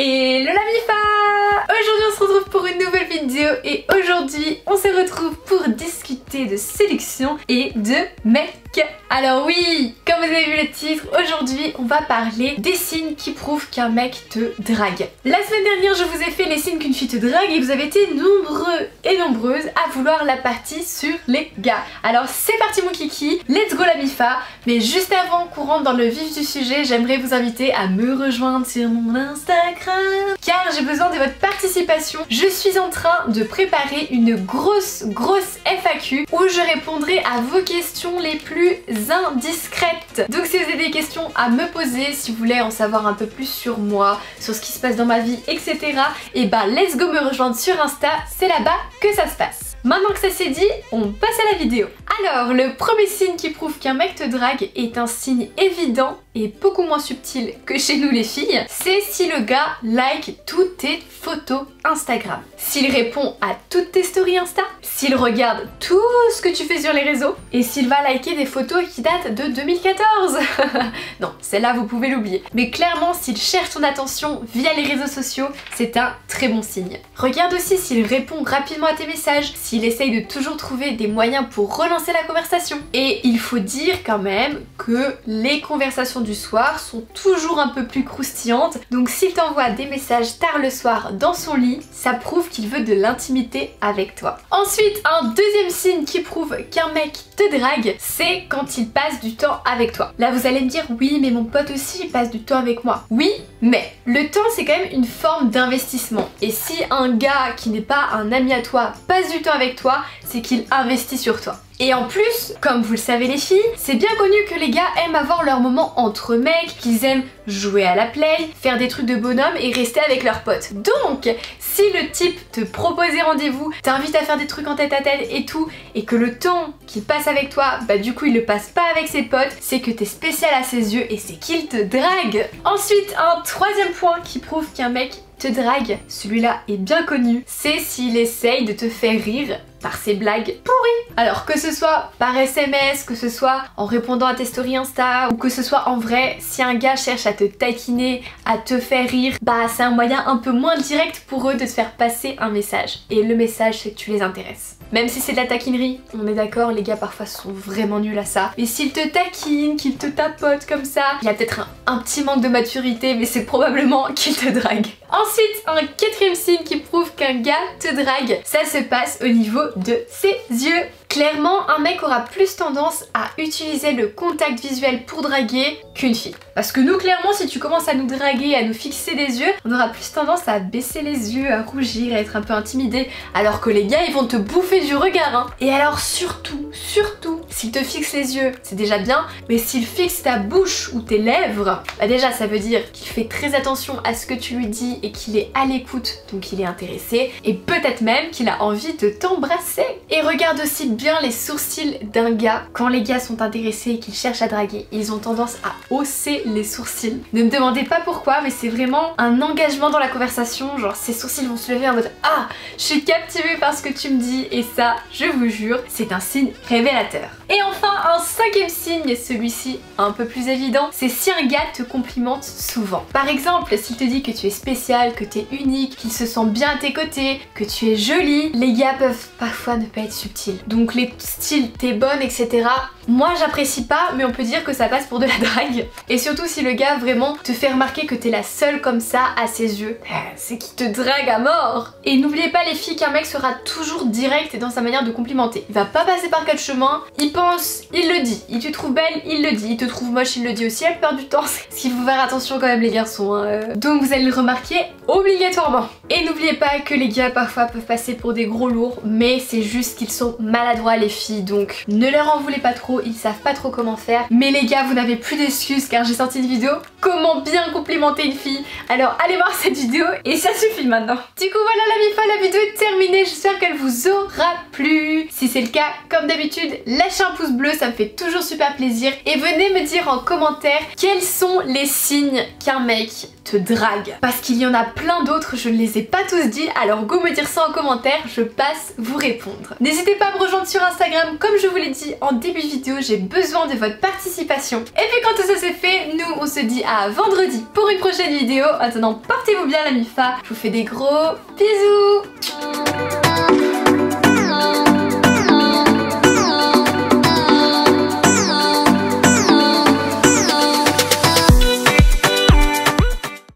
Et le Lamifa! Aujourd'hui on se retrouve pour une nouvelle vidéo et aujourd'hui on se retrouve pour discuter de séduction et de mec. Alors oui, comme vous avez vu le titre, aujourd'hui on va parler des signes qui prouvent qu'un mec te drague. La semaine dernière je vous ai fait les signes qu'une fille te drague et vous avez été nombreux et nombreuses à vouloir la partie sur les gars. Alors c'est parti mon kiki, let's go Lamifa. Mais juste avant qu'on rentre dans le vif du sujet, j'aimerais vous inviter à me rejoindre sur mon Instagram car j'ai besoin de votre participation. Je suis en train de préparer une grosse FAQ où je répondrai à vos questions les plus indiscrètes. Donc si vous avez des questions à me poser, si vous voulez en savoir un peu plus sur moi, sur ce qui se passe dans ma vie, etc. et bah let's go me rejoindre sur Insta, c'est là-bas que ça se passe. Maintenant que ça c'est dit, on passe à la vidéo. Alors, le premier signe qui prouve qu'un mec te drague est un signe évident et beaucoup moins subtil que chez nous les filles, c'est si le gars like toutes tes photos Instagram. S'il répond à toutes tes stories Insta, s'il regarde tout ce que tu fais sur les réseaux et s'il va liker des photos qui datent de 2014. Non, celle-là vous pouvez l'oublier. Mais clairement, s'il cherche ton attention via les réseaux sociaux, c'est un très bon signe. Regarde aussi s'il répond rapidement à tes messages, s'il essaye de toujours trouver des moyens pour relancer la conversation. Et il faut dire quand même que les conversations du soir sont toujours un peu plus croustillantes, donc s'il t'envoie des messages tard le soir dans son lit, ça prouve qu'il veut de l'intimité avec toi. Ensuite, un deuxième signe qui prouve qu'un mec te drague, c'est quand il passe du temps avec toi. Là vous allez me dire, oui mais mon pote aussi il passe du temps avec moi. Oui, mais le temps c'est quand même une forme d'investissement. Et si un gars qui n'est pas un ami à toi passe du temps avec toi, c'est qu'il investit sur toi. Et en plus, comme vous le savez les filles, c'est bien connu que les gars aiment avoir leur moment entre mecs, qu'ils aiment jouer à la play, faire des trucs de bonhomme et rester avec leurs potes. Donc, si le type te propose des rendez-vous, t'invite à faire des trucs en tête à tête et tout, et que le temps qu'il passe avec toi, bah du coup il le passe pas avec ses potes, c'est que t'es spécial à ses yeux et c'est qu'il te drague. Ensuite, un troisième point qui prouve qu'un mec te drague, celui-là est bien connu, c'est s'il essaye de te faire rire par ses blagues pourries. Alors que ce soit par SMS, que ce soit en répondant à tes stories Insta ou que ce soit en vrai, si un gars cherche à te taquiner, à te faire rire, bah c'est un moyen un peu moins direct pour eux de te faire passer un message. Et le message c'est que tu les intéresses. Même si c'est de la taquinerie, on est d'accord, les gars parfois sont vraiment nuls à ça. Mais s'il te taquine, qu'il te tapote comme ça, il y a peut-être un petit manque de maturité, mais c'est probablement qu'il te drague. Ensuite, un quatrième signe qui prouve qu'un gars te drague, ça se passe au niveau de ses yeux. Clairement, un mec aura plus tendance à utiliser le contact visuel pour draguer qu'une fille. Parce que nous, clairement, si tu commences à nous draguer, à nous fixer des yeux, on aura plus tendance à baisser les yeux, à rougir, à être un peu intimidé. Alors que les gars, ils vont te bouffer du regard, hein. Et alors surtout, s'il te fixe les yeux, c'est déjà bien, mais s'il fixe ta bouche ou tes lèvres, bah déjà ça veut dire qu'il fait très attention à ce que tu lui dis et qu'il est à l'écoute, donc il est intéressé, et peut-être même qu'il a envie de t'embrasser. Et regarde aussi bien les sourcils d'un gars. Quand les gars sont intéressés et qu'ils cherchent à draguer, ils ont tendance à hausser les sourcils. Ne me demandez pas pourquoi, mais c'est vraiment un engagement dans la conversation, genre ses sourcils vont se lever en mode ah, je suis captivée par ce que tu me dis, et ça, je vous jure, c'est un signe révélateur. Et enfin, un cinquième signe, et celui-ci un peu plus évident, c'est si un gars te complimente souvent. Par exemple, s'il te dit que tu es spécial, que tu es unique, qu'il se sent bien à tes côtés, que tu es jolie, les gars peuvent parfois ne pas être subtils. Donc les styles t'es bonne, etc. Moi j'apprécie pas, mais on peut dire que ça passe pour de la drague. Et surtout si le gars vraiment te fait remarquer que t'es la seule comme ça à ses yeux, c'est qu'il te drague à mort. Et n'oubliez pas les filles qu'un mec sera toujours direct dans sa manière de complimenter. Il va pas passer par quatre chemins, il pense, il le dit. Il te trouve belle, il le dit. Il te trouve moche, il le dit aussi. La plupart du temps, ce qu'il faut faire attention quand même les garçons, hein. Donc vous allez le remarquer obligatoirement. Et n'oubliez pas que les gars parfois peuvent passer pour des gros lourds, mais c'est juste qu'ils sont maladroits les filles, donc ne leur en voulez pas trop, ils savent pas trop comment faire. Mais les gars, vous n'avez plus d'excuses car j'ai sorti une vidéo comment bien complimenter une fille. Alors allez voir cette vidéo et ça suffit maintenant. Du coup voilà la Lamifa, la vidéo est terminée, j'espère qu'elle vous aura plu. plu. Si c'est le cas, comme d'habitude, lâchez un pouce bleu, ça me fait toujours super plaisir. Et venez me dire en commentaire quels sont les signes qu'un mec te drague. Parce qu'il y en a plein d'autres, je ne les ai pas tous dit, alors go me dire ça en commentaire, je passe vous répondre. N'hésitez pas à me rejoindre sur Instagram, comme je vous l'ai dit en début de vidéo, j'ai besoin de votre participation. Et puis quand tout ça c'est fait, nous on se dit à vendredi pour une prochaine vidéo. En attendant, portez-vous bien la MIFA, je vous fais des gros bisous.